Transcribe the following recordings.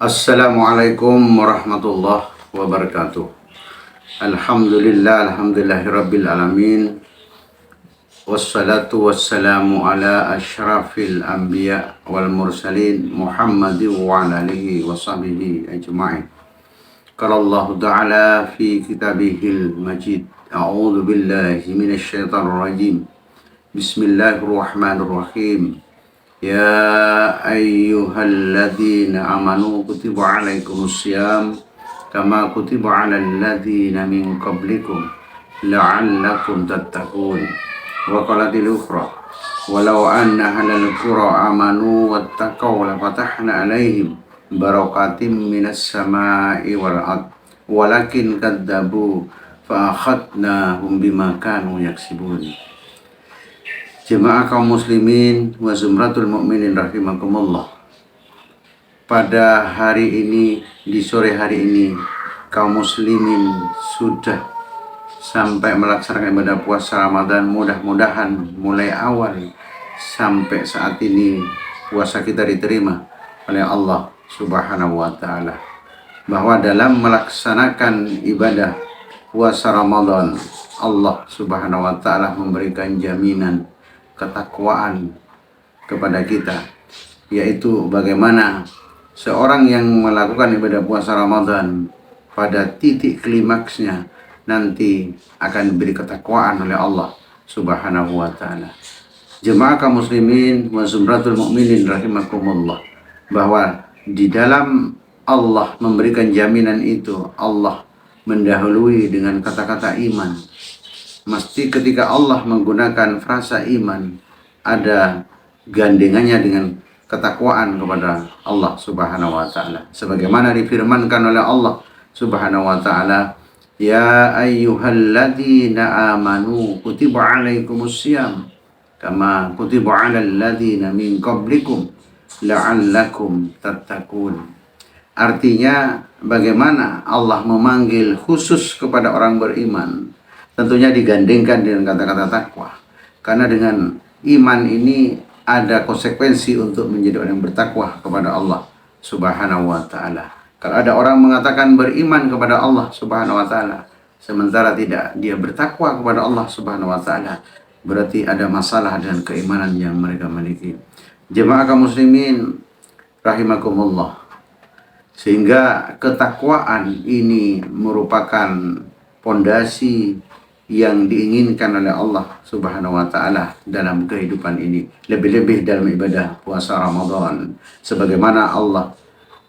Assalamualaikum warahmatullahi wabarakatuh. Alhamdulillahirabbil alamin. Wassalatu wassalamu ala asyrafil anbiya wal mursalin Muhammadin wa ala alihi wa sahbihi ajma'in. Qala Allah Ta'ala fi kitabihil majid. A'udzu billahi minasy syaithanir rajim. Bismillahirrahmanirrahim. Ya ayyuhalladzina amanu kutiba alaikumussyam kama kutiba alal ladzina min qablikum la'allakum tattaqun. Wa qalatil ukhra walau anna ahlal qura amanu wattaqaw la fatahna alaihim barakatim minas sama'i wal ard walakin kadzabu fa akhadnahum bima kanu yaksibun. Jemaah kaum muslimin wa zumratul mu'minin rahimakumullah. Pada hari ini, di sore hari ini, kaum muslimin sudah sampai melaksanakan ibadah puasa Ramadan. Mudah-mudahan mulai awal sampai saat ini puasa kita diterima oleh Allah Subhanahu wa ta'ala. Bahwa dalam melaksanakan ibadah puasa Ramadan, Allah Subhanahu wa ta'ala memberikan jaminan ketakwaan kepada kita, yaitu bagaimana seorang yang melakukan ibadah puasa Ramadan pada titik klimaksnya nanti akan diberi ketakwaan oleh Allah Subhanahu wa ta'ala. Jemaah kaum muslimin wa zumratul mu'minin rahimakumullah, bahwa di dalam Allah memberikan jaminan itu, Allah mendahului dengan kata-kata iman. Mesti ketika Allah menggunakan frasa iman, ada gandengannya dengan ketakwaan kepada Allah Subhanahu wa ta'ala. Sebagaimana difirmankan oleh Allah Subhanahu wa ta'ala, Ya ayyuhalladzina amanu kutiba alaikumussyam kama kutiba alal ladzina min qablikum la'allakum tattaqun. Artinya bagaimana Allah memanggil khusus kepada orang beriman, tentunya digandengkan dengan kata-kata takwa. Karena dengan iman ini ada konsekuensi untuk menjadi orang yang bertakwa kepada Allah Subhanahu wa ta'ala. Kalau ada orang mengatakan beriman kepada Allah Subhanahu wa ta'ala, sementara tidak dia bertakwa kepada Allah Subhanahu wa ta'ala, berarti ada masalah dengan keimanan yang mereka miliki. Jemaah kaum muslimin rahimakumullah. Sehingga ketakwaan ini merupakan pondasi yang diinginkan oleh Allah Subhanahu wa ta'ala dalam kehidupan ini, lebih-lebih dalam ibadah puasa Ramadan. Sebagaimana Allah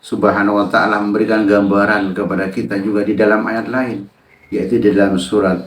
Subhanahu wa ta'ala memberikan gambaran kepada kita juga di dalam ayat lain, yaitu di dalam surat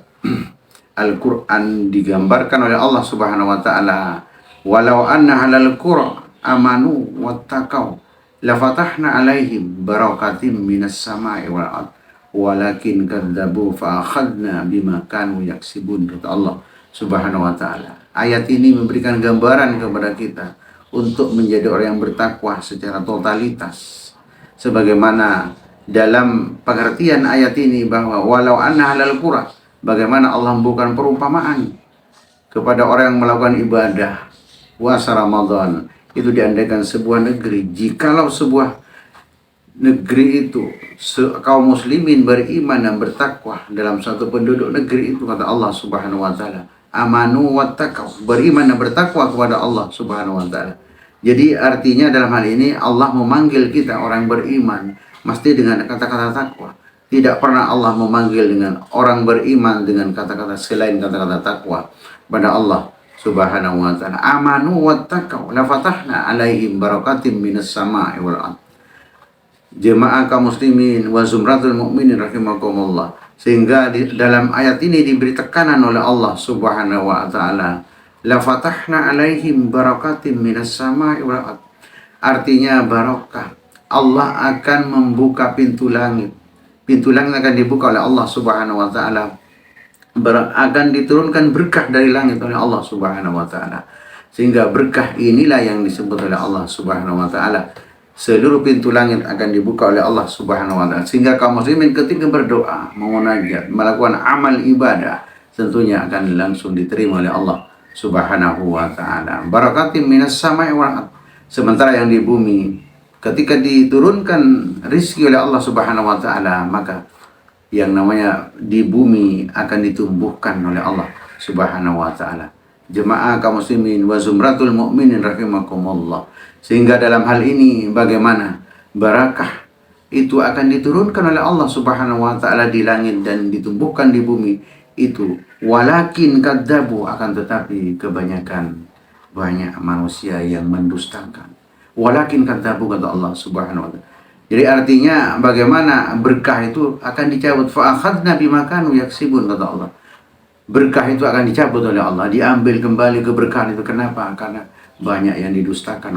Al-Quran digambarkan oleh Allah Subhanahu wa ta'ala, walau anna halal qura amanu wattaqaw la fatahna alaihim barakatim minas sama'i wal ard walakin kadzabu fa akhadna bima kanu yaksibun, kata Allah Subhanahu wa ta'ala. Ayat ini memberikan gambaran kepada kita untuk menjadi orang yang bertakwa secara totalitas. Sebagaimana dalam pengertian ayat ini bahwa walau anna halal qura, bagaimana Allah membuka perumpamaan kepada orang yang melakukan ibadah puasa Ramadan itu diandaikan sebuah negeri. Jikalau sebuah negeri itu kaum muslimin beriman dan bertakwa dalam satu penduduk negeri itu, kata Allah Subhanahu wa ta'ala, amanu wattaqaw, beriman dan bertakwa kepada Allah Subhanahu wa ta'ala. Jadi artinya dalam hal ini Allah memanggil kita orang beriman mesti dengan kata-kata takwa. Tidak pernah Allah memanggil dengan orang beriman dengan kata-kata selain kata-kata takwa pada Allah Subhanahu wa ta'ala. Amanu wattaqaw la fatahna alaihim barakatim minas sama'i wal ard. Jemaah kaum muslimin wa zumratul mu'minin rahimakumullah. Sehingga dalam ayat ini diberi tekanan oleh Allah Subhanahu wa ta'ala, la fatahna alaihim barakatim minas sama'i wal ard. Artinya barakah. Allah akan membuka pintu langit. Pintu langit akan dibuka oleh Allah Subhanahu wa ta'ala. Akan diturunkan berkah dari langit oleh Allah Subhanahu wa ta'ala. Sehingga berkah inilah yang disebut oleh Allah Subhanahu wa ta'ala. Seluruh pintu langit akan dibuka oleh Allah Subhanahu wa ta'ala. Sehingga kaum muslimin ketika berdoa, memunajat, melakukan amal ibadah, tentunya akan langsung diterima oleh Allah Subhanahu wa ta'ala. Barakatim minas sama'i wal ard. Sementara yang di bumi Ketika diturunkan rizki oleh Allah Subhanahu wa taala, maka yang namanya di bumi akan ditumbuhkan oleh Allah Subhanahu wa taala. Jemaah kaum muslimin wa zumratul mu'minin rahimakumullah. Sehingga dalam hal ini bagaimana barakah itu akan diturunkan oleh Allah Subhanahu wa taala di langit dan ditumbuhkan di bumi itu. Walakin kadzabu, akan tetapi kebanyakan banyak manusia yang mendustakan. Walakin kadzabu, kata Allah Subhanahu wa taala. Jadi artinya bagaimana berkah itu akan dicabut. Fa akhadna bima kanu yaksibun, kata Allah. Berkah itu akan dicabut oleh Allah, diambil kembali keberkahan itu. Kenapa? Karena banyak yang didustakan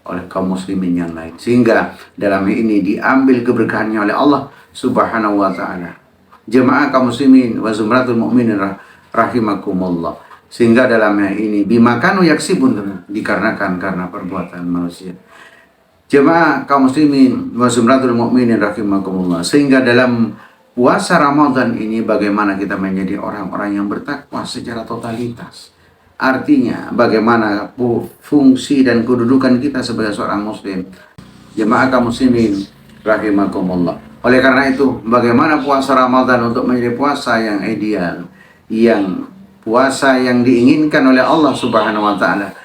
oleh kaum muslimin yang lain. Sehingga dalam ini diambil keberkahannya oleh Allah Subhanahu wa taala. Jemaah kaum muslimin wa zumratul mu'minin rahimakumullah. Sehingga dalamnya ini bima kanu yaksibun, dikarenakan karena perbuatan manusia. Jemaah kaum muslimin wa zumratul mu'minin rahimakumullah. Sehingga dalam puasa Ramadan ini bagaimana kita menjadi orang-orang yang bertakwa secara totalitas. Artinya bagaimana fungsi dan kedudukan kita sebagai seorang muslim. Jemaah kaum muslimin rahimakumullah. Oleh karena itu, bagaimana puasa Ramadan untuk menjadi puasa yang ideal, yang puasa yang diinginkan oleh Allah Subhanahu wa taala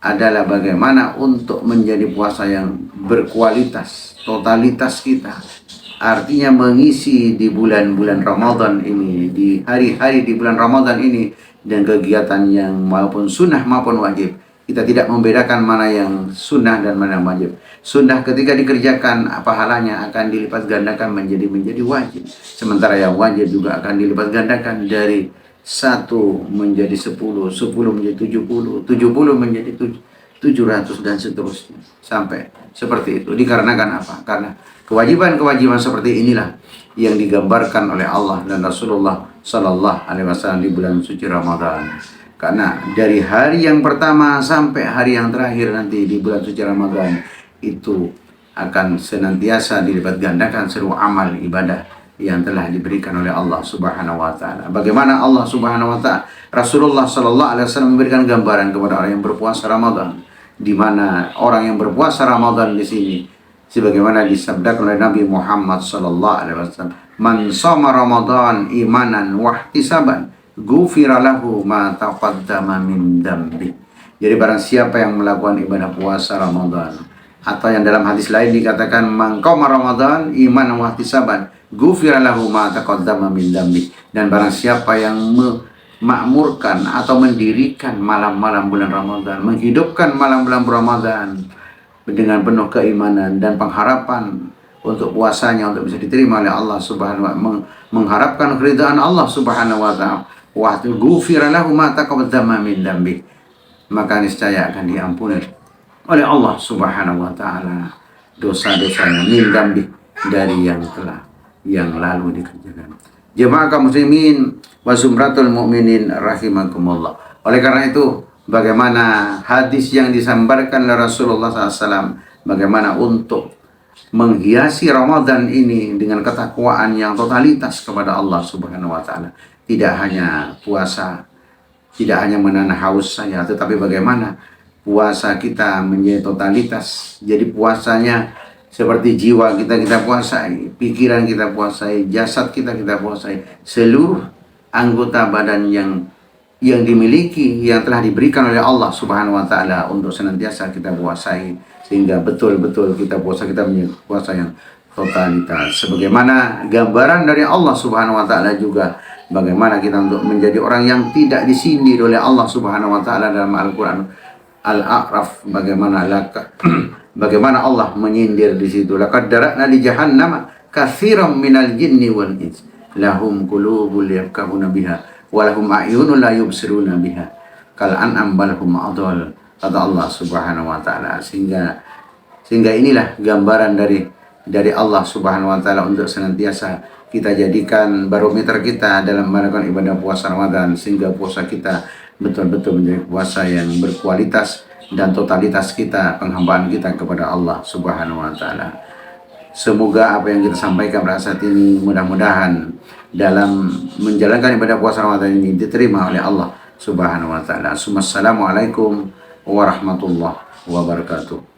adalah bagaimana untuk menjadi puasa yang berkualitas, totalitas kita. Artinya mengisi di bulan-bulan Ramadan ini, di hari-hari di bulan Ramadan ini, dan kegiatan yang maupun sunnah maupun wajib. Kita tidak membedakan mana yang sunnah dan mana yang wajib. Sunnah ketika dikerjakan, pahalanya akan dilipat gandakan menjadi wajib. Sementara yang wajib juga akan dilipat gandakan dari 1 menjadi 10, 10 menjadi 70, 70 menjadi 700 dan seterusnya. Sampai seperti itu. Dikarenakan apa? Karena kewajiban-kewajiban seperti inilah yang digambarkan oleh Allah dan Rasulullah Sallallahu Alaihi Wasallam di bulan suci Ramadan. Karena dari hari yang pertama sampai hari yang terakhir nanti di bulan suci Ramadan itu akan senantiasa dilipat gandakan seluruh amal ibadah yang telah diberikan oleh Allah Subhanahu wa taala. Bagaimana Allah Subhanahu wa taala, Rasulullah Sallallahu Alaihi Wasallam memberikan gambaran kepada orang yang berpuasa Ramadan, di mana orang yang berpuasa Ramadan di sini sebagaimana disabdakan oleh Nabi Muhammad sallallahu alaihi wasallam, "Man shoma Ramadan imanan wa ihtisaban, ghufira lahu ma taqaddama min dambi." Jadi barang siapa yang melakukan ibadah puasa Ramadan, atau yang dalam hadis lain dikatakan man qoma Ramadan imanan wa ihtisaban, ghufira lahu ma taqaddama min dambi. Dan barang siapa yang memakmurkan atau mendirikan malam-malam bulan Ramadan, menghidupkan malam-malam Ramadan dengan penuh keimanan dan pengharapan untuk puasanya untuk bisa diterima oleh Allah Subhanahu wa taala, mengharapkan keridhaan Allah Subhanahu wa taala, wa ghufira lahu ma taqaddama min dambi, maka niscaya akan diampuni oleh Allah Subhanahu wa taala dosa-dosanya min dambi, dari yang lalu dikerjakan. Jemaah kaum muslimin wa zumratul mu'minin rahimakumullah. Oleh karena itu, bagaimana hadis yang disambarkan oleh Rasulullah SAW, bagaimana untuk menghiasi Ramadan ini dengan ketakwaan yang totalitas kepada Allah Subhanahu wa taala. Tidak hanya puasa, tidak hanya menahan haus saja, tetapi bagaimana puasa kita menjadi totalitas. Jadi puasanya seperti jiwa kita puasai, pikiran kita puasai, jasad kita puasai, seluruh anggota badan yang dimiliki, yang telah diberikan oleh Allah Subhanahu wa taala untuk senantiasa kita puasai, sehingga betul-betul puasa kita menjadi puasa yang totalitas. Sebagaimana gambaran dari Allah Subhanahu wa taala juga bagaimana kita untuk menjadi orang yang tidak disindir oleh Allah Subhanahu wa taala dalam Al-Qur'an Al-A'raf, bagaimana Allah menyindir di situ. Laqad dara'na li jahannama katsiran minal jinni wal ins lahum qulubun yafqahuna biha walahum a'yunun la yubsiruna biha kal an'am bal hum adall, kata Allah Subhanahu wa taala. Sehingga inilah gambaran dari Allah Subhanahu wa taala untuk senantiasa kita jadikan barometer kita dalam melakukan ibadah puasa Ramadan, sehingga puasa kita betul-betul menjadi puasa yang berkualitas dan totalitas kita, penghambaan kita kepada Allah Subhanahu wa taala. Semoga apa yang kita sampaikan pada saat ini mudah-mudahan dalam menjalankan ibadah puasa Ramadan ini diterima oleh Allah Subhanahu wa taala. Assalamualaikum warahmatullahi wabarakatuh.